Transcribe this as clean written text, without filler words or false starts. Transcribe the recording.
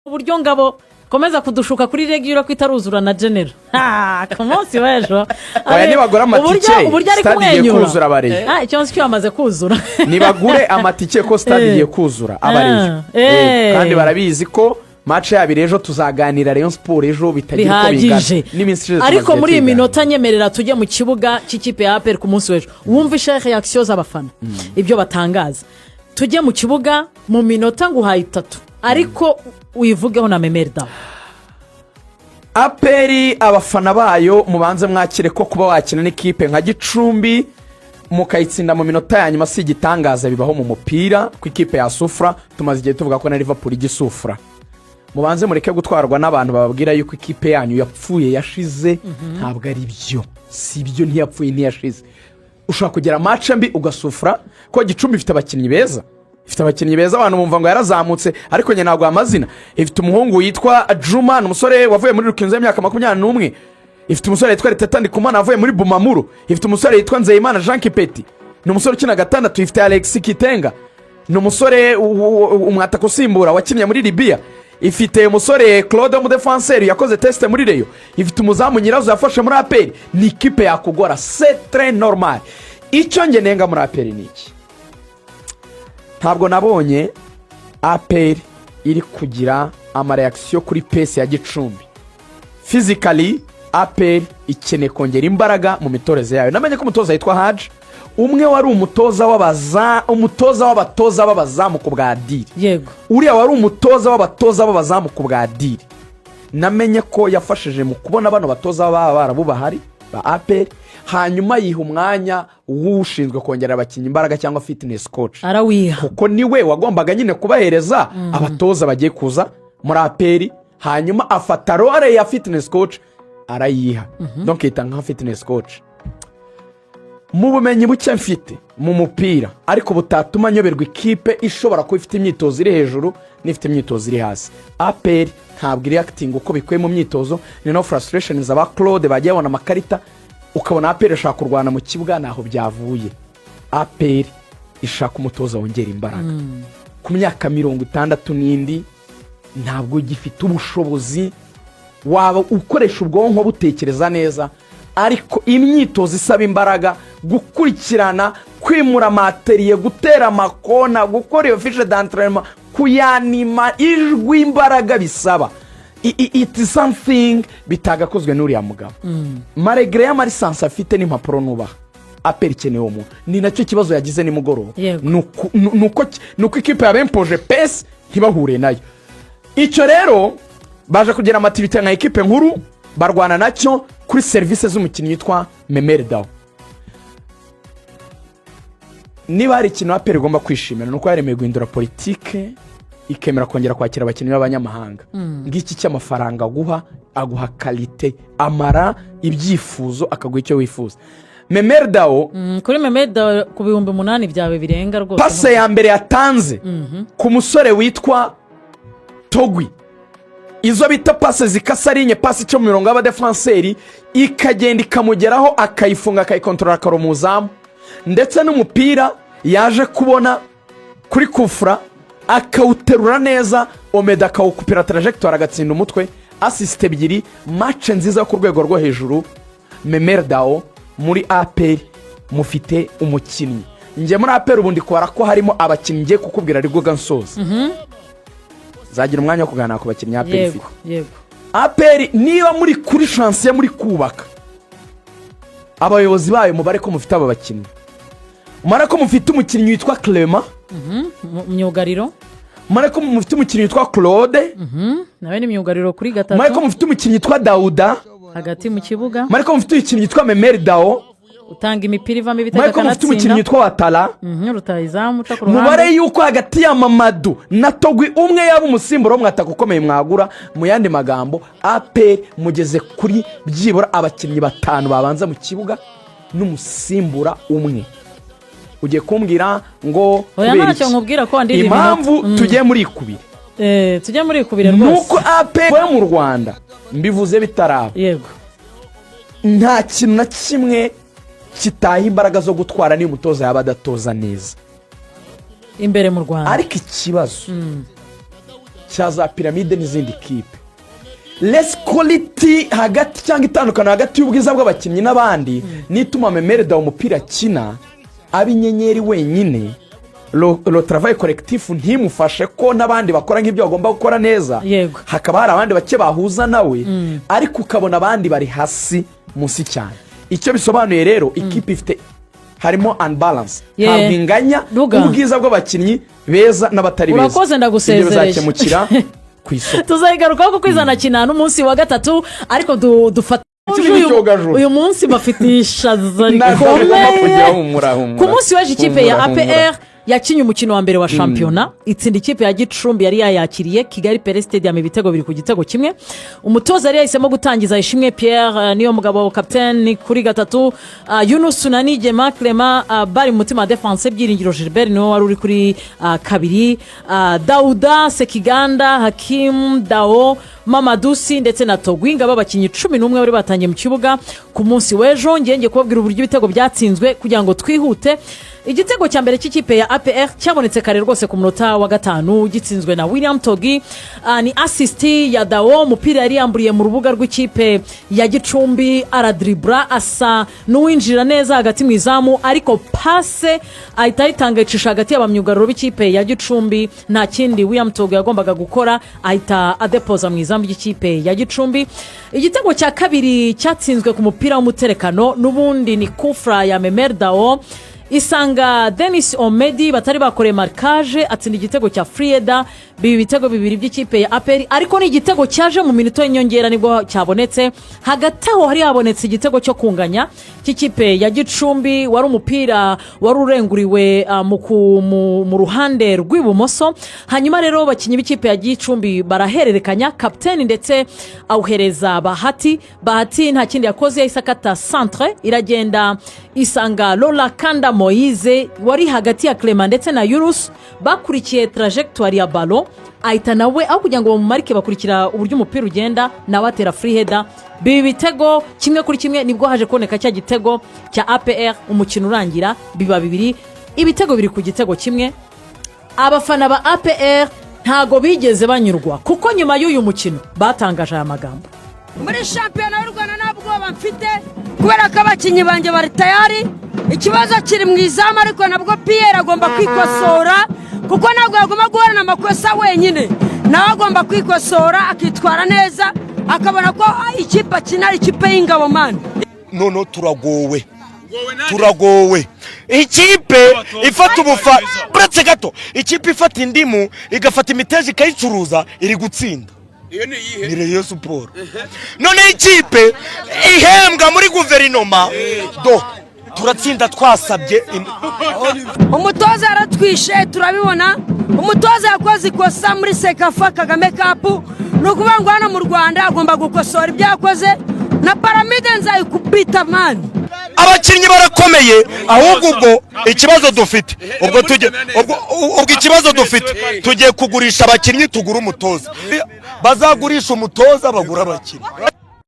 uburyo ngabo komeza kudushuka kuri regura ko itaruzura na genero ku munsi w'ejo nibagura amatike stade igiye kuzura abareye ikibazo cyo bamaze kuzura nibagure amatike ko stade igiye kuzura abareye kandi barabizi ko match yabiri ejo tuzaganira Rayon Sport ejo bitagiye ko bingana ariko muri iyi minota nyemerera tujye mu kibuga cy'ikipe ya APR ku munsi w'ejo wumva ishe reaction z'abafana ibyo batangaza tujye mu kibuga mu minota nguhaye 3 ariko wivugeho na Memerda APR abafana bayo mubanze mwakire ko kuba wakina n'ikipe nka Gicumbi mukayitsinda mu minota ya nyuma si igitangaza bibaho mu mupira ku ikipe ya Sufra tumaze igihe tuvuga ko na Liverpool igisufra mubanze mureke gutwarwa n'abantu bababwira yuko ikipe yanyu yapfuye yashize ntabwo ari byo si byo ntiyapfuye ntiyashize ushaka kugera match mbi ugasufra ko Gicumbi ifite abakinnyi beza ifite abakinnyi beza abantu bumva ngo yarazamutse ariko nye ntabwo amazina ifite umuhungu yitwa Juma umusore wavuye muri Rukinzo y'imyaka 21 ifite umusore yitwa Tetandi Kumana avuye muri Bumamuru ifite umusore yitwa Nzeyimana Jean Kipeti ni umusore ukina gatandatu ifite Alex Kitenga ni umusore umwataka usimbura wakinnye muri Libya ifite umusore Claude mu defenseur yakoze test muri Rayon ifite umuzamu nyirazo yafashe muri APR ni ikipe yakugora c'est très normal icyo nge nenga muri APR niki ntabwo nabonye APR iri kugira amareaction kuri pace ya Gicumbi physically APR ikene kongera imbaraga mu mitoreze yayo namenye ko umutoza yitwa Haji umwe wari umutoza w'abatoza b'abazamu ku bwa diri yego uriya wari umutoza w'abatoza b'abazamu ku bwa diri namenye ko yafashije mu kubona bano batoza barabu bahari ba APR hanyuma yiha umwanya w'ushinzwe kongera abakinnyi imbaraga cyangwa fitness coach arawiha kuko niwe wagombaga nyine kubahereza abatoza bagiye kuza muri APR hanyuma afata role ya fitness coach arayiha donc itanga fitness coach mu bumenyi buke mfite mu mupira ariko butatuma nyoberwa ikipe ishobora kuba ifite imyitozo iri hejuru n'ifite imyitozo iri hasi APR ntabwo reacting uko bikwiye mu myitozo ni no frustration z'aba Claude bagiye babona amakarita ukabona APR ishaka kurwana mu kibuga naho byavuye APR ishaka umutoza wongera imbaraga ku myaka 60 n'indi ntabwo gifite ubushobozi waba ukoresha ubwonko butekereza neza ariko imyitozo isaba imbaraga gukurikirana kwimura materiye gutera amakona gukora iyo fiche d'entraînement kuyanima ijwi imbaraga bisaba it is something bitagakozwe n'uriya mugabo maregre ya lisansi afite n'impapuro nubaha APR ikeneye uwo muntu ni nacyo kibazo yagize nimugoroba nuko ikipe yabempoje pes ntibahure nayo icyo rero baje kugira amativite nka ikipe nkuru barwana nacyo kuri service z'umukinnyi yitwa Memerda niba hari ikintu APR igomba kwishimira nuko yaremeye guhindura politike ikemera kongera kwakira abakinnyi b'abanyamahanga ngiki cy'amafaranga aguha qualité amara ibyifuzo akaguha icyo wifuza Memerda kuri Memerda ku 8,000 byawe birenga rwose passe ya mbere yatanze ku musore witwa Togwi izo bita passe zikasarinye passe cyo mu mirongo y'abadefenseri ikagenda ikamugeraho akayifunga akayikontrola akaromuzamu ndetse n'umupira yaje kubona kuri kufra akawuterura neza Omeda akawukupira trajectoire agatsinda umutwe assist 2 match nziza ku rwego rwo hejuru Memerda muri APR mufite umukinnyi nge muri APR ubundi kwara ko harimo abakinnyi ngiye kukubwira ari goga nsoza zagira umwanya wo kuganira ku bakinnyi APR yego APR niba muri kuri chance muri kubaka abayobozi bayo mubare ko mufite aba bakinnyi umara ko mufite umukinnyi witwa Clement myugariro umara ko mufite umukinnyi witwa Claude nawe ni myugariro kuri gatatu umara ko mufite umukinnyi witwa Dauda hagati mu kibuga umara ko mufite umukinnyi witwa Memerda utanga imipira ivamo ibitego kanatsinda umara ko mufite umukinnyi witwa Watala rutayizamu uca ku ruhande mubare yuko hagati ya Mamadou na Togwi umwe yaba umusimburo mwataka ukomeye mwagura mu yandi magambo APR mugeze kuri byibura abakinnyi 5 babanza mu kibuga n'umusimbura umwe ugiye kumbwira ngo impamvu tugiye muri ikubire tujye muri ikubire rwose nuko APR mu Rwanda mbivuze bitaraba yego nta kintu na kimwe kitaha imbaraga zo gutwara ni umutoza yaba adatoza neza imbere mu Rwanda ariko ikibazo cya za piramide n'izindi kipe. Less quality hagati cyangwa itandukano hagati y'ubwiza bw'abakinnyi n'abandi nituma Memerda umupira akina abinyenyeri wenyine. Lo travail collectif ntimufashe ko n'abandi bakora nk'ibyo bagomba gukora neza. Hakaba hari abandi bake bahuza nawe ariko ukabona abandi bari hasi munsi cyane. Icyo bisobanuye rero ikipe ifite harimo unbalance, ntabwo inganya ubwiza bw'abakinnyi beza n'abatari beza. Urakoze ndagusezereje. Bizakemukira ku isoko. Tuzayigarukaho kuko izana kina n'umunsi wa gatatu ariko dufata uyu munsi bafitisha rikomeye. Ku munsi w'ejo ikipe ya APR yakinye umukino wa mbere wa shampiyona itsinda ikipe ya Gicumbi yari yayakiriye Kigali Pele Stadium ibitego biri ku gitego kimwe. Umutoza yari yahisemo gutangiza Ishimwe Pierre niyo mugabo captain kuri gatatu, Yunus Sunani Gema Clement bari mu mutima defense, Byiringiro Gilbert niwe wari uri kuri kabiri, Dauda Sekiganda, Hakim Dao, Mamadusi ndetse na Togwinga babakinyi 11 bari batangiye mu kibuga ku munsi w'ejo. Ngenge kubabwira uburyo ibitego byatsinzwe kugira ngo twihute. Igitego cya mbere cy'ikipe ya APR cyabonetse kare rwose ku munota wa gatanu gitsinzwe na William Togi, ni assist ya Dao. Umupira yari yamburiye mu rubuga rw'ikipe ya Gicumbi, aradribra asa n'uwinjira neza hagati mu izamu ariko passe ahita yitangacisha hagati y'abamyugariro b'ikipe ya Gicumbi. Nta kindi William Togi yagombaga gukora, ahita adepoza mu izamu ry'ikipe ya Gicumbi. Igitego cya kabiri cyatsinzwe ku mupira w'umuterekano n'ubundi ni kufra ya Memerda Isanga Denis Omedi batari bakoreye markage atsinda igitego cya Frieda. Bibi bitego bibiri by'ikipe ya APR ariko ni igitego cyaje mu minota y'inyongera nibwo cyabonetse. Hagati aho hari habonetse igitego cyo kunganya cy'ikipe ya Gicumbi, wari umupira wari urenguriwe mu ruhande rw'ibumoso. Hanyuma rero bakinyi b'ikipe ya Gicumbi barahererekanya, kapiteni ndetse awuhereza Bahati nta kindi yakoze, yahise centre iragenda isanga Lola Kanda Moise wari hagati ya Clement ndetse na Yunus bakurikiye trajectoire ya ballon, ahita nawe aho kugira ngo bamumarike bakurikira uburyo umupira ugenda nawe atera free header. Bibi bitego kimwe kuri kimwe nibwo haje kuboneka cya gitego cya APR. Umukino urangira biba bibiri, ibitego biri ku gitego kimwe. Abafana ba APR ntago bigeze banyurwa kuko nyuma y'uyu mukino batangaje aya magambo: muri shampiyona y'u Rwanda ntabwo bamfite kubera ko abakinnyi banjye bari tayari. Ikibazo kiri mu izamu ariko nabwo Pierre agomba kwikosora kuko ntabwo yagomba guhorana amakosa wenyine, nawe agomba kwikosora akitwara neza akabona ko ikipe akina ari ikipe y'ingabo mani. Nono turagowe ikipe ifata ubufa buretse gato, ikipe ifata indimu igafata imiteja ikayicuruza iri gutsinda. Ni Rayon Sport. None ikipe ihembwa muri guverinoma turatsinda twasabye. Umutoza aratwishe turabibona. Umutoza yakoze ikosa muri Sekafa Kagame Cup, no kuvuga hano mu Rwanda agomba gukosora ibyo yakoze na piramide nzayikubita man. Abakinnyi barakomeye ahubwo ubwo ikibazo dufite ubwo ikibazo dufite tugiye kugurisha abakinnyi tugura umutoza, bazagurisha umutoza bagura abakinnyi.